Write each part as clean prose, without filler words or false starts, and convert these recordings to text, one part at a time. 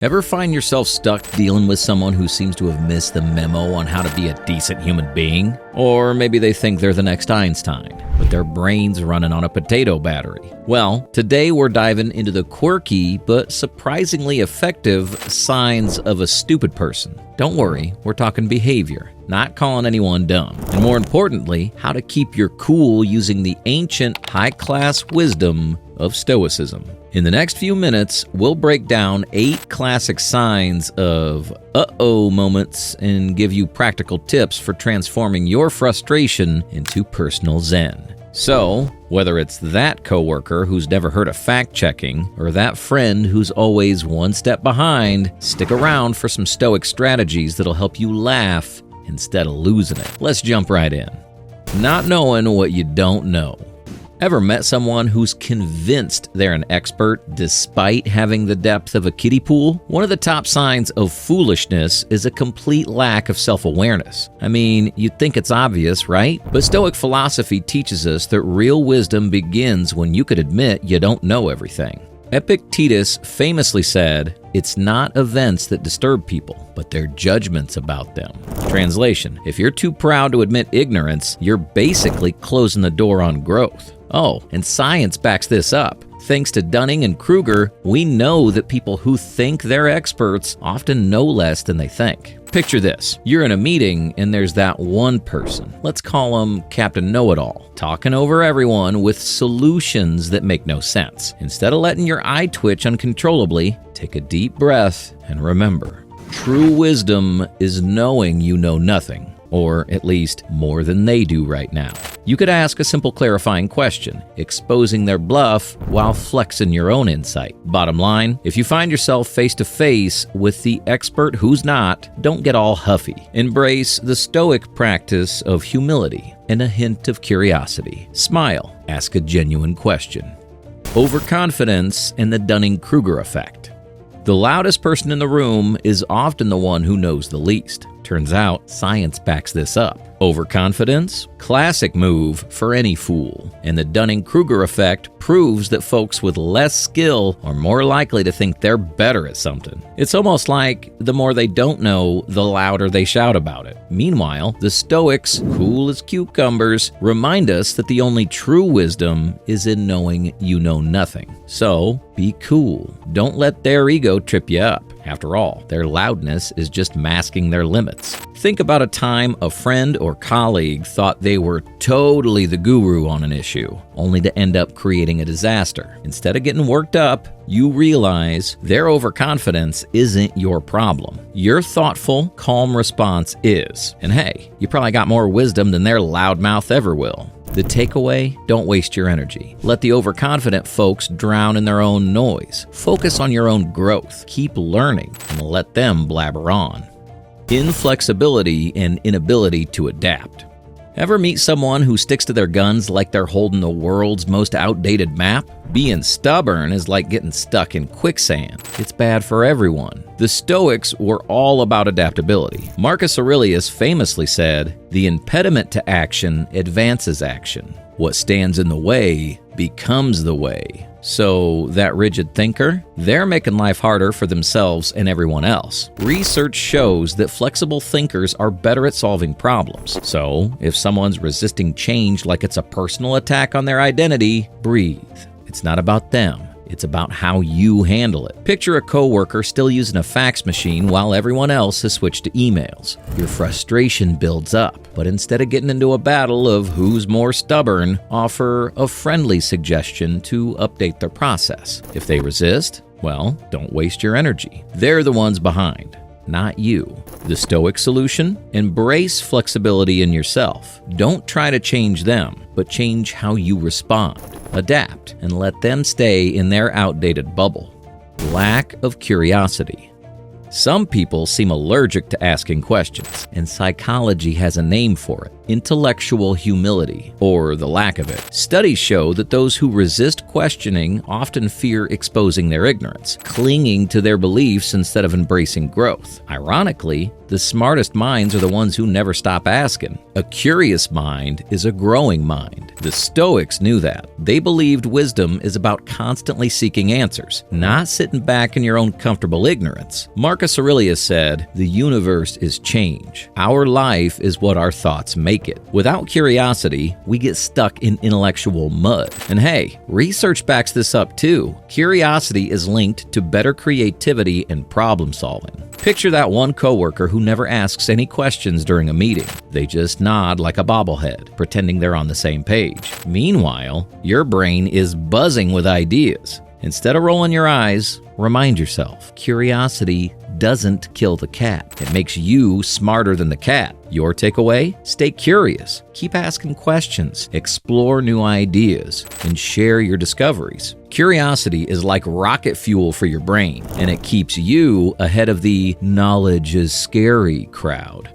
Ever find yourself stuck dealing with someone who seems to have missed the memo on how to be a decent human being? Or maybe they think they're the next Einstein, but their brain's running on a potato battery. Well, today we're diving into the quirky but surprisingly effective signs of a stupid person. Don't worry, we're talking behavior, not calling anyone dumb. And more importantly, how to keep your cool using the ancient high-class wisdom of Stoicism. In the next few minutes, we'll break down 8 classic signs of uh-oh moments and give you practical tips for transforming your frustration into personal zen. So, whether it's that coworker who's never heard of fact-checking or that friend who's always one step behind, stick around for some Stoic strategies that'll help you laugh instead of losing it. Let's jump right in. Not knowing what you don't know. Ever met someone who's convinced they're an expert despite having the depth of a kiddie pool? One of the top signs of foolishness is a complete lack of self-awareness. I mean, you'd think it's obvious, right? But Stoic philosophy teaches us that real wisdom begins when you could admit you don't know everything. Epictetus famously said, "It's not events that disturb people, but their judgments about them." Translation: if you're too proud to admit ignorance, you're basically closing the door on growth. Oh, and science backs this up. Thanks to Dunning and Kruger, we know that people who think they're experts often know less than they think. Picture this. You're in a meeting and there's that one person, let's call him Captain Know-It-All, talking over everyone with solutions that make no sense. Instead of letting your eye twitch uncontrollably, take a deep breath and remember, true wisdom is knowing you know nothing, or at least more than they do right now. You could ask a simple clarifying question, exposing their bluff while flexing your own insight. Bottom line, if you find yourself face to face with the expert who's not, don't get all huffy. Embrace the Stoic practice of humility and a hint of curiosity. Smile, ask a genuine question. Overconfidence and the Dunning-Kruger effect. The loudest person in the room is often the one who knows the least. Turns out, science backs this up. Overconfidence? Classic move for any fool. And the Dunning-Kruger effect proves that folks with less skill are more likely to think they're better at something. It's almost like the more they don't know, the louder they shout about it. Meanwhile, the Stoics, cool as cucumbers, remind us that the only true wisdom is in knowing you know nothing. So, be cool. Don't let their ego trip you up. After all, their loudness is just masking their limits. Think about a time a friend or colleague thought they were totally the guru on an issue, only to end up creating a disaster. Instead of getting worked up, you realize their overconfidence isn't your problem. Your thoughtful, calm response is. And hey, you probably got more wisdom than their loudmouth ever will. The takeaway? Don't waste your energy. Let the overconfident folks drown in their own noise. Focus on your own growth. Keep learning and let them blabber on. Inflexibility and inability to adapt. Ever meet someone who sticks to their guns like they're holding the world's most outdated map? Being stubborn is like getting stuck in quicksand. It's bad for everyone. The Stoics were all about adaptability. Marcus Aurelius famously said, "The impediment to action advances action. What stands in the way becomes the way." So, that rigid thinker? They're making life harder for themselves and everyone else. Research shows that flexible thinkers are better at solving problems. So, if someone's resisting change like it's a personal attack on their identity, breathe. It's not about them. It's about how you handle it. Picture a coworker still using a fax machine while everyone else has switched to emails. Your frustration builds up, but instead of getting into a battle of who's more stubborn, offer a friendly suggestion to update their process. If they resist, well, don't waste your energy. They're the ones behind, not you. The Stoic solution? Embrace flexibility in yourself. Don't try to change them, but change how you respond. Adapt and let them stay in their outdated bubble. Lack of curiosity. Some people seem allergic to asking questions, and psychology has a name for it: intellectual humility, or the lack of it. Studies show that those who resist questioning often fear exposing their ignorance, clinging to their beliefs instead of embracing growth. Ironically, the smartest minds are the ones who never stop asking. A curious mind is a growing mind. The Stoics knew that. They believed wisdom is about constantly seeking answers, not sitting back in your own comfortable ignorance. Marcus Aurelius said, "The universe is change. Our life is what our thoughts make it." Without curiosity, we get stuck in intellectual mud. And hey, research backs this up too. Curiosity is linked to better creativity and problem solving. Picture that one coworker who never asks any questions during a meeting. They just nod like a bobblehead, pretending they're on the same page. Meanwhile, your brain is buzzing with ideas. Instead of rolling your eyes, remind yourself, curiosity doesn't kill the cat. It makes you smarter than the cat. Your takeaway? Stay curious. Keep asking questions, explore new ideas, and share your discoveries. Curiosity is like rocket fuel for your brain, and it keeps you ahead of the knowledge is scary crowd.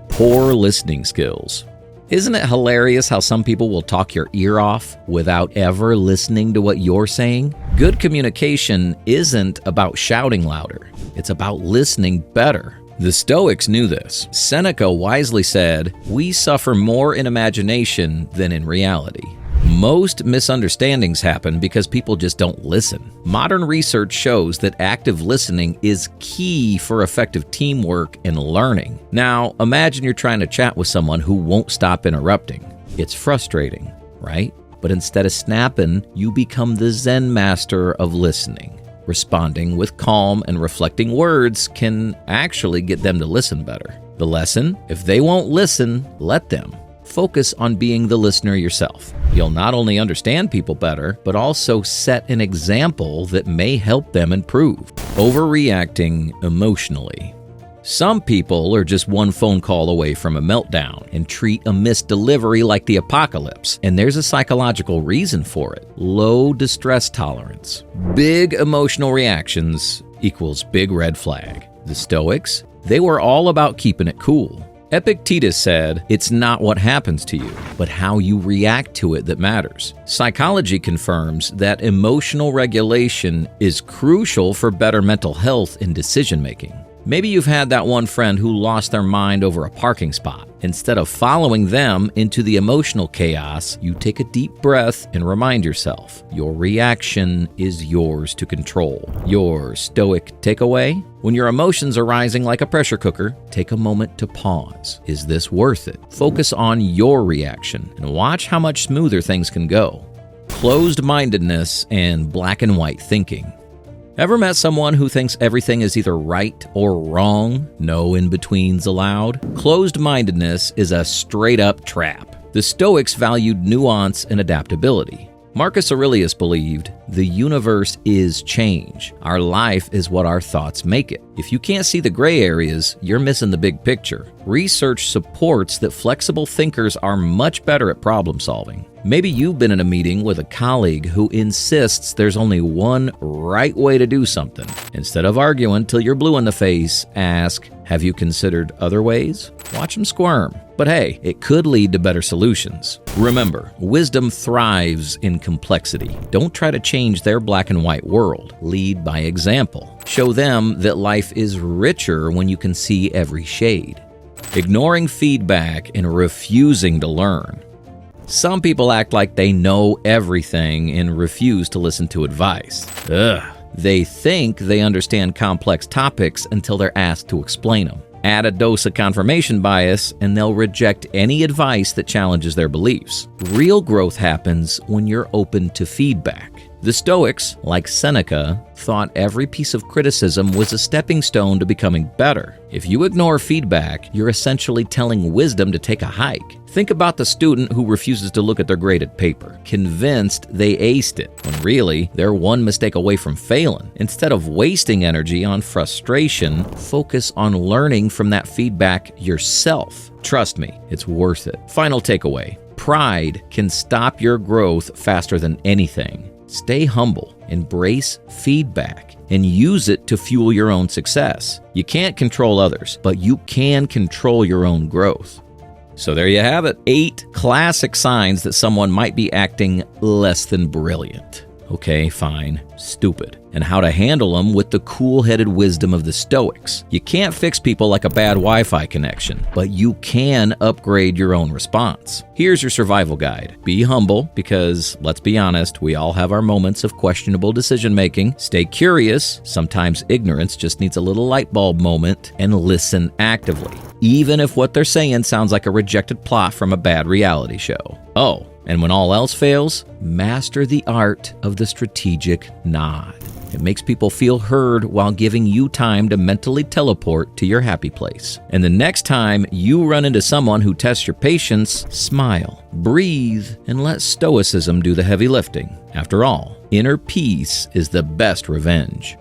Poor listening skills. Isn't it hilarious how some people will talk your ear off without ever listening to what you're saying? Good communication isn't about shouting louder. It's about listening better. The Stoics knew this. Seneca wisely said, "We suffer more in imagination than in reality." Most misunderstandings happen because people just don't listen. Modern research shows that active listening is key for effective teamwork and learning. Now, imagine you're trying to chat with someone who won't stop interrupting. It's frustrating, right? But instead of snapping, you become the Zen master of listening. Responding with calm and reflecting words can actually get them to listen better. The lesson? If they won't listen, let them. Focus on being the listener yourself. You'll not only understand people better, but also set an example that may help them improve. Overreacting emotionally. Some people are just one phone call away from a meltdown and treat a missed delivery like the apocalypse. And there's a psychological reason for it. Low distress tolerance. Big emotional reactions equals big red flag. The Stoics, they were all about keeping it cool. Epictetus said, "It's not what happens to you, but how you react to it that matters." Psychology confirms that emotional regulation is crucial for better mental health and decision-making. Maybe you've had that one friend who lost their mind over a parking spot. Instead of following them into the emotional chaos, you take a deep breath and remind yourself, your reaction is yours to control. Your Stoic takeaway? When your emotions are rising like a pressure cooker, take a moment to pause. Is this worth it? Focus on your reaction and watch how much smoother things can go. Closed-mindedness and black and white thinking. Ever met someone who thinks everything is either right or wrong? No in-betweens allowed? Closed-mindedness is a straight-up trap. The Stoics valued nuance and adaptability. Marcus Aurelius believed, "The universe is change. Our life is what our thoughts make it." If you can't see the gray areas, you're missing the big picture. Research supports that flexible thinkers are much better at problem solving. Maybe you've been in a meeting with a colleague who insists there's only one right way to do something. Instead of arguing till you're blue in the face, ask, "Have you considered other ways?" Watch them squirm. But hey, it could lead to better solutions. Remember, wisdom thrives in complexity. Don't try to change their black and white world. Lead by example. Show them that life is richer when you can see every shade. Ignoring feedback and refusing to learn. Some people act like they know everything and refuse to listen to advice. They think they understand complex topics until they're asked to explain them. Add a dose of confirmation bias, and they'll reject any advice that challenges their beliefs. Real growth happens when you're open to feedback. The Stoics, like Seneca, thought every piece of criticism was a stepping stone to becoming better. If you ignore feedback, you're essentially telling wisdom to take a hike. Think about the student who refuses to look at their graded paper, convinced they aced it, when really they're one mistake away from failing. Instead of wasting energy on frustration, focus on learning from that feedback yourself. Trust me, it's worth it. Final takeaway. Pride can stop your growth faster than anything. Stay humble, embrace feedback, and use it to fuel your own success. You can't control others, but you can control your own growth. So there you have it. 8 classic signs that someone might be acting less than brilliant. Okay, fine, stupid. And how to handle them with the cool-headed wisdom of the Stoics. You can't fix people like a bad Wi-Fi connection, but you can upgrade your own response. Here's your survival guide. Be humble, because, let's be honest, we all have our moments of questionable decision-making. Stay curious. Sometimes ignorance just needs a little light bulb moment. And listen actively, even if what they're saying sounds like a rejected plot from a bad reality show. Oh, and when all else fails, master the art of the strategic nod. It makes people feel heard while giving you time to mentally teleport to your happy place. And the next time you run into someone who tests your patience, smile, breathe, and let Stoicism do the heavy lifting. After all, inner peace is the best revenge.